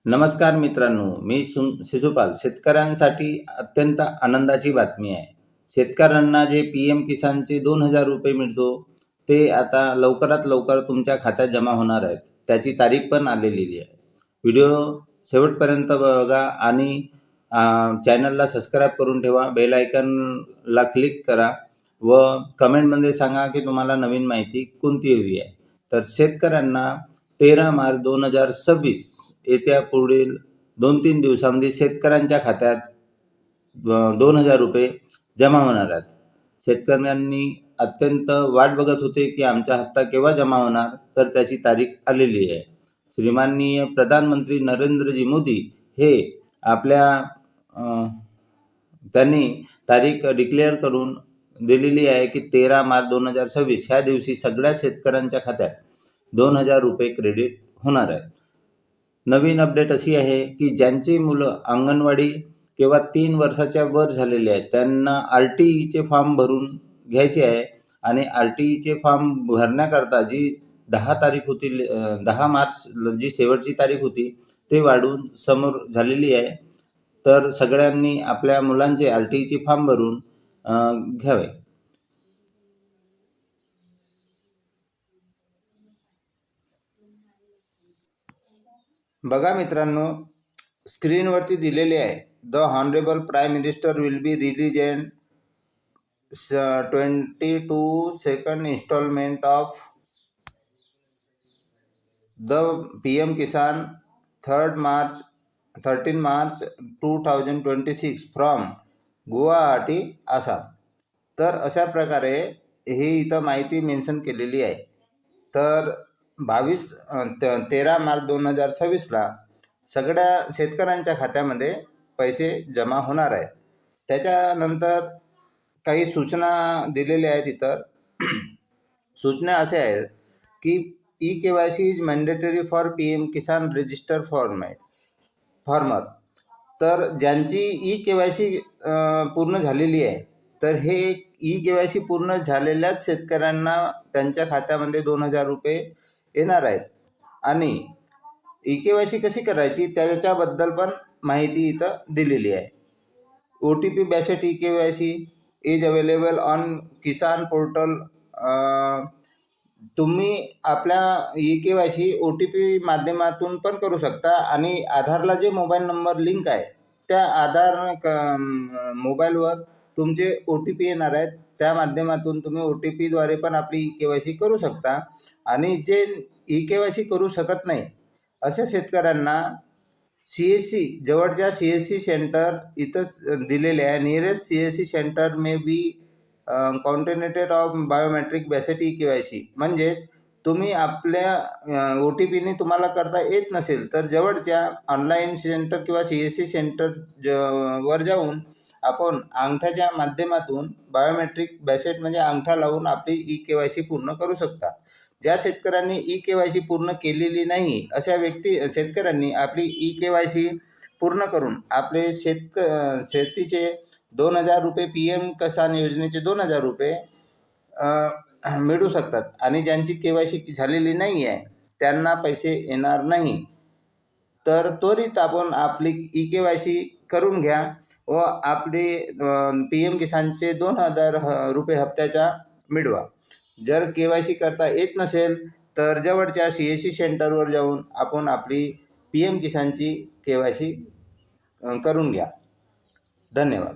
नमस्कार मित्रांनो, मी शिशुपाल. शेतकऱ्यांसाठी अत्यंत आनंदाची बातमी आहे. शेतकऱ्यांना जे PM किसानचे 2,000 रुपये मिळतो, ते आता लवकरात लवकर तुमच्या खात्यात जमा होणार आहेत. त्याची तारीख पण आलेली आहे. व्हिडिओ शेवटपर्यंत बघा आणि चॅनलला सबस्क्राईब करून ठेवा. बेल आयकॉनला क्लिक करा व कमेंटमध्ये सांगा की तुम्हाला नवीन माहिती कोणती हवी आहे. तर शेतकऱ्यांना 13 मार्च 2026 येत्या पुढील 2-3 दिवसांमध्ये शेतकऱ्यांच्या खात्यात 2,000 रुपये जमा होणार आहेत. शेतकऱ्यांनी अत्यंत वाट बघत होते की आमचा हप्ता केव्हा जमा होणार, तर त्याची तारीख आलेली आहे. श्रीमाननीय प्रधानमंत्री नरेंद्रजी मोदी हे आपल्या त्यांनी तारीख डिक्लेअर करून दिलेली आहे की 13 मार्च 2026 ह्या दिवशी सगळ्या शेतकऱ्यांच्या खात्यात 2,000 रुपये क्रेडिट होणार आहे. नवीन अपडेट अशी आहे की ज्यांची मुलं अंगणवाडी किंवा 3 वर्षाच्या वर झालेले आहेत त्यांना RTEचे फॉर्म भरून घ्यायचे आहे आणि RTEचे फॉर्म भरण्याकरता जी 10 तारीख होती, 10 मार्च जी शेवटची तारीख होती ते वाढून समोर झालेली आहे. तर सगळ्यांनी आपल्या मुलांचे RTEचे फॉर्म भरून घ्यावे. बघा मित्रांनो, स्क्रीनवरती दिलेले आहे. The honourable prime minister will be release and 22nd instalment of the PM Kisan 13 March 2026 from Guwahati, Assam. तर अशा प्रकारे ही इथं माहिती मेन्शन केलेली आहे. तर 13 मार्च 2026ला सगळ्या शेतकऱ्यांच्या खात्यामध्ये पैसे जमा होणार आहेत. त्याच्यानंतर काही सूचना दिलेल्या आहेत. इतर सूचना असे आहेत की eKYC is mandatory for PM Kisan register farmer. तर ज्यांची eKYC पूर्ण झालेली आहे, तर हे eKYC पूर्ण झालेल्याच शेतकऱ्यांना त्यांच्या खात्यामध्ये 2,000 रुपये येणार आहेत. आणि eKYC कशी करायची त्याच्याबद्दल पण माहिती इथं दिलेली आहे. OTP based eKYC is available on Kisan portal. तुम्ही आपल्या eKYC OTP माध्यमातून पण करू शकता आणि आधारला जे मोबाईल नंबर लिंक आहे त्या आधार मोबाईलवर तुमचे OTP येणार आहेत. त्या माध्यमातून तुम्ही OTPद्वारे पण आपली eKYC करू शकता. आणि जे eKYC करू शकत नाही अशा शेतकऱ्यांना CSC जवळच्या CSC सेंटर इथं दिलेले आहे. Nearest CSC centre may be contacted of biometric based eKYC. म्हणजे तुम्ही आपल्या OTPने तुम्हाला करता येत नसेल तर जवळच्या ऑनलाईन सेंटर किंवा CSC सेंटर वर जाऊन आपण अंगठ्याच्या माध्यमातून बायोमेट्रिक बेस्ड म्हणजे अंगठा लावून आपली eKYC पूर्ण करू शकता. ज्या शेतकऱ्यांनी eKYC पूर्ण केलेली नाही अशा शेतकऱ्यांनी आपली eKYC पूर्ण करून आपले शेतीचे 2,000 रुपये PM किसान योजनेचे 2,000 रुपये मिळू शकतात. आणि ज्यांची KYC झालेली नाही आहे त्यांना पैसे येणार नाही. तर त्वरित आपण आपली eKYC करून घ्या व आपले PM किसानचे 2,000 रुपये हप्त्याच्या मिळवा. जर KYC करता येत नसेल तर जवळच्या CSC सेंटरवर जाऊन आपण आपली PM किसानची KYC करून घ्या. धन्यवाद.